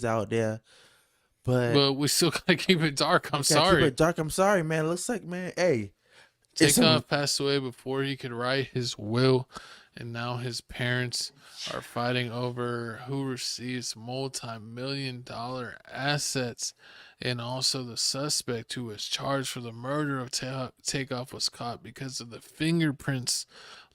out there, but But we still gotta keep it dark. I'm we gotta keep sorry. it dark. I'm sorry, man. It looks like, man, hey, it's a Takeoff passed away before he could write his will, and now his parents are fighting over who receives multi-million-dollar assets. And also, the suspect who was charged for the murder of Takeoff was caught because of the fingerprints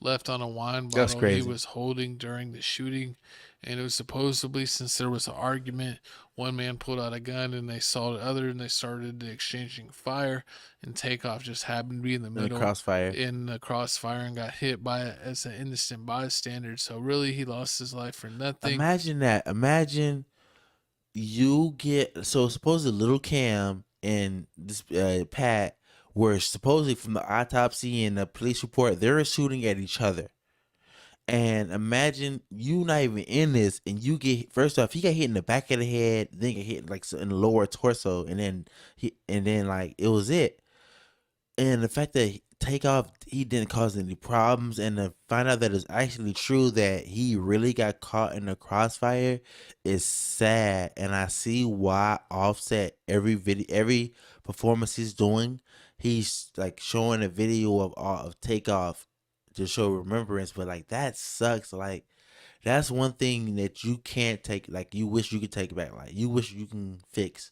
left on a wine that's bottle he crazy. was holding during the shooting. And it was supposedly, since there was an argument, one man pulled out a gun and they saw the other and they started exchanging fire. And Takeoff just happened to be in the In the middle crossfire. in the crossfire and got hit by it as an innocent bystander. So really, he lost his life for nothing. Imagine that. Imagine you get so supposedly little Cam and this Pat were supposedly from the autopsy and the police report they were shooting at each other. And imagine you not even in this, and you get first off, he got hit in the back of the head, then get hit like in the lower torso, and then like it was it. And the fact that Takeoff he didn't cause any problems, and to find out that it's actually true that he really got caught in the crossfire is sad. And I see why Offset every performance he's doing, he's like showing a video of Takeoff to show remembrance. But like that sucks. Like that's one thing that you can't take. Like you wish you could take back. Like you wish you can fix.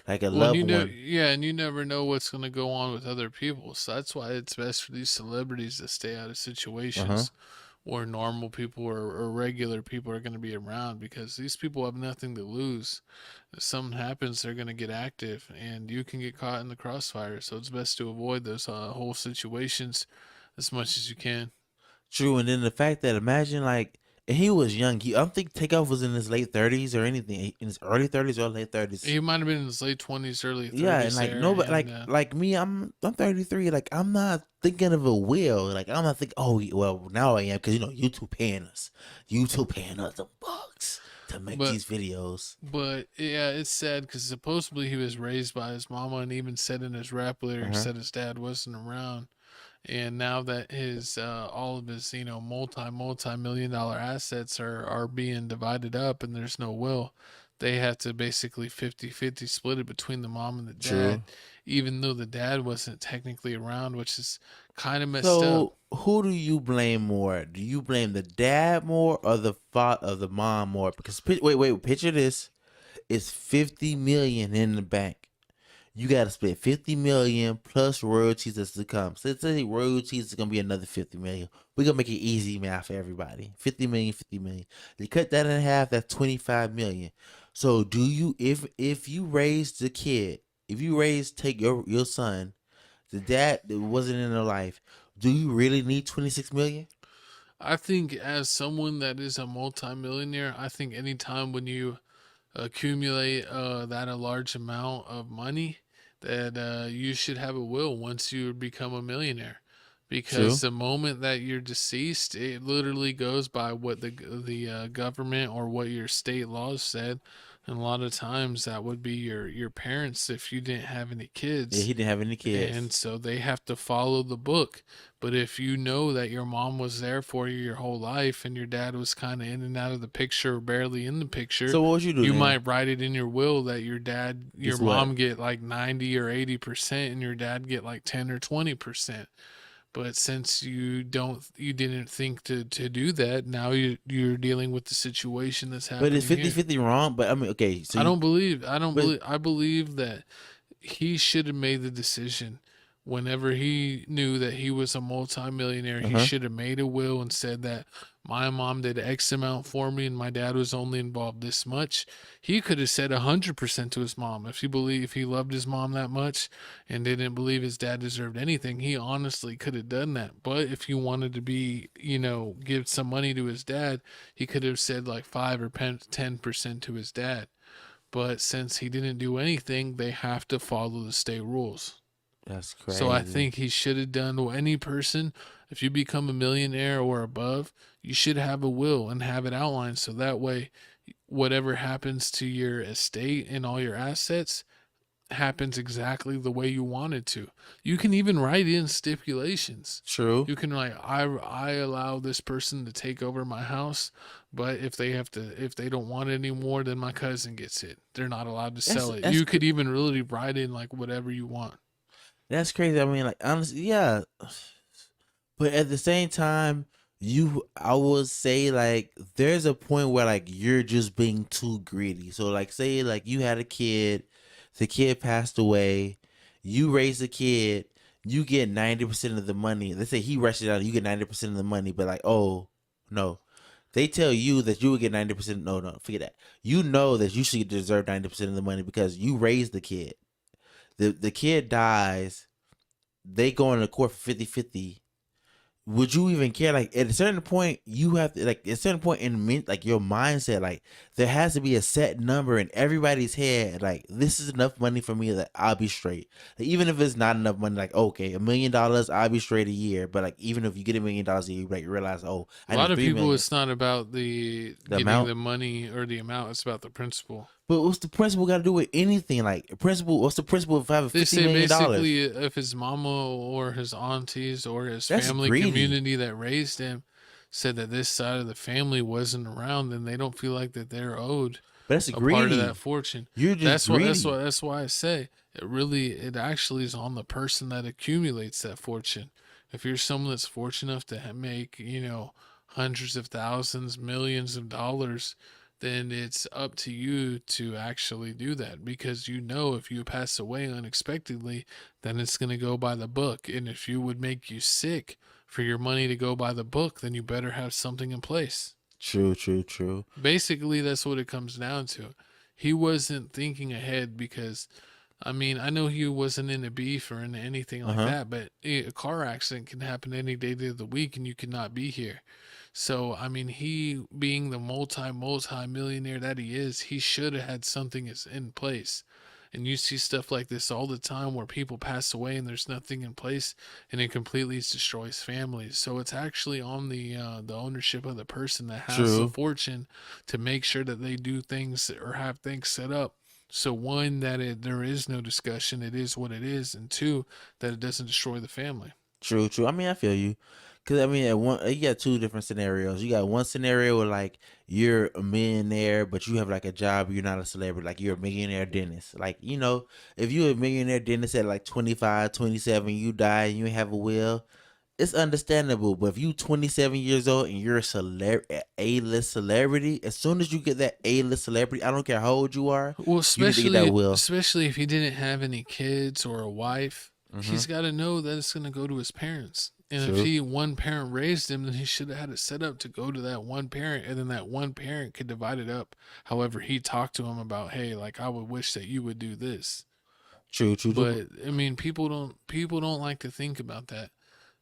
Like a Well, and loved one. yeah, and you never know what's going to go on with other people. So that's why it's best for these celebrities to stay out of Uh huh. situations where normal people or regular people are going to be around, because these people have nothing to lose. If something happens, they're going to get active, and you can get caught in the crossfire. So it's best to avoid those whole situations as much as you can. True, and then the fact that imagine like and he was young. I don't think Takeoff was in his late 30s or anything. In his early 30s or late 30s. He might have been in his late 20s, early Yeah, and 30s like there, nobody and like me. I'm 33. Like I'm not thinking of a will. Like I'm not thinking. Oh well, now I am because YouTube paying us. YouTube paying us the bucks to make but these videos. But yeah, it's sad because supposedly he was raised by his mama, and even said in his rap Uh lyrics huh. that his dad wasn't around. And now that his all of his multi-million-dollar assets are being divided up, and there's no will, they have to basically 50-50 split it between the mom and the True. dad, even though the dad wasn't technically around, which is kind of messed up. So who do you blame more? Do you blame the dad more or the father of the mom more? Because wait, picture this: it's 50 million in the bank. You got to split 50 million plus royalties that's to come. So let's say royalties is gonna be another 50 million. We're gonna make it easy math for everybody. 50 million, 50 million. You cut that in half, that's 25 million. So do you if you raise the kid, if you take your son, the dad that wasn't in their life, do you really need 26 million? I think as someone that is a multimillionaire, I think anytime when you accumulate that a large amount of money, that you should have a will once you become a millionaire, True. because the moment that you're deceased, it literally goes by what the government or what your state laws said. And a lot of times that would be your parents if you didn't have any Yeah, kids, he didn't have any and kids. so they have to follow the book. But if you know that your mom was there for you your whole life, and your dad was kind of in and out of the picture or barely in the picture, So what would you do you then? might write it in your will that your Guess what? mom get like 90 or 80%, and your dad get like 10 or 20%. But since you didn't think to do that, now you're dealing with the situation that's But it's happening fifty here. fifty wrong. But I mean, okay, so but I believe that he should have made the decision whenever he knew that he was a multimillionaire. uh He huh. should have made a will and said that my mom did X amount for me and my dad was only involved this much. He could have said 100% to his mom. If he loved his mom that much and didn't believe his dad deserved anything, he honestly could have done that. But if he wanted to give some money to his dad, he could have said like 5 or 10% to his dad. But since he didn't do anything, they have to follow the state rules. That's So I crazy. think he should have done what any person, if you become a millionaire or above, you should have a will and have it outlined, so that way whatever happens to your estate and all your assets happens exactly the way you want it to. You can even write in stipulations. True. You can, like, I allow this person to take over my house, But if they don't want it anymore, then my cousin gets it. They're not allowed to That's sell it. that's You could even really write in like whatever you want. that's crazy. I mean, like honestly, yeah. But at the same time, I would say like there's a point where like you're just being too greedy. So like say like you had a kid, the kid passed away, you raised a kid, you get 90% of the money. Let's say he rushed it out, you get 90% of the money, but like, oh no. They tell you that you would get 90%. No, no, forget that. You know that you should deserve 90% of the money because you raised the kid. The kid dies, they go into court for 50-50. Would you even care? Like at a certain point, you have to like at a certain point in like your mindset, like there has to be a set number in everybody's head. Like this is enough money for me that I'll be straight. Like, even if it's not enough money, like okay, $1 million, I'll be straight a year. But like even if you get $1 million a year, you like realize, oh, A I lot need of 3 people, million. it's not about the The getting amount. the money or the amount. It's about the principle. But what's the principal got to do with anything? Like principal, what's the principal if I have a They $50 say million? basically if his mama or his aunties or his That's family greedy. community that raised him said that this side of the family wasn't around, then they don't feel like that they're owed But that's a part of that greedy. fortune. You're just greedy. That's why I say it actually is on the person that accumulates that fortune. If you're someone that's fortunate enough to make, hundreds of thousands, millions of dollars, then it's up to you to actually do that because if you pass away unexpectedly, then it's going to go by the book. And if you would make you sick for your money to go by the book, then you better have something in place. True, true, true. Basically, that's what it comes down to. He wasn't thinking ahead because, I mean, I know he wasn't into beef or into anything Uh like huh. that, but a car accident can happen any day of the week and you cannot be here. So, I mean, he being the multi millionaire that he is, he should have had something in place. And you see stuff like this all the time where people pass away and there's nothing in place and it completely destroys families. So it's actually on the ownership of the person that has the True. fortune to make sure that they do things or have things set up. So one, that there is no discussion, it is what it is, and two, that it doesn't destroy the family. True, true. I mean, I feel you. Cause I mean, at one you got two different scenarios. You got one scenario where like you're a millionaire, but you have like a job. You're not a celebrity. Like you're a millionaire dentist. Like if you're a millionaire dentist at like 25, 27, you die and you have a will, it's understandable. But if you 27 years old and you're A-list celebrity, as soon as you get that A-list celebrity, I don't care how old you are, Well, you need to get that will. especially if he didn't have any kids or a wife, Mm-hmm. he's got to know that it's going to go to his parents. And if True. one parent raised him, then he should have had it set up to go to that one parent, and then that one parent could divide it up. However, he talked to him about, hey, like I would wish that you would do this. True, true, true. But I mean, people don't like to think about that,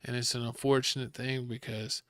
and it's an unfortunate thing because,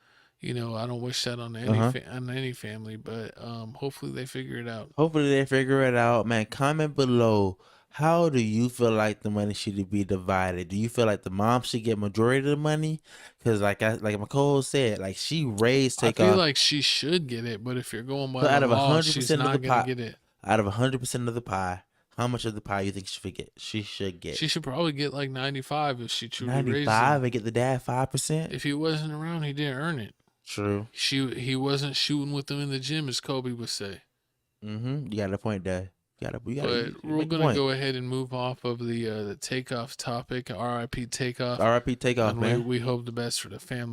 I don't wish that on Uh huh. on any family. But hopefully they figure it out. Hopefully they figure it out, man. Comment below. How do you feel like the money should be divided? Do you feel like the mom should get majority of the money? Because like my co-host said, like she raised I feel Takeoff. like she should get it, but if you're going by So the out of a law, hundred she's percent of the not gonna pie, get it. out of 100% of the pie, how much of the pie you think she should get? She should get She should probably get like 95 if she truly raised 95 him. and get the dad 5%. If he wasn't around, he didn't earn it. True. He wasn't shooting with them in the gym, as Kobe would say. Mm-hmm. You got a point, Dad. But You we're make a gonna point. go ahead and move off of the takeoff topic. R.I.P. Takeoff, R.I.P. Takeoff, and we man. we hope the best for the families.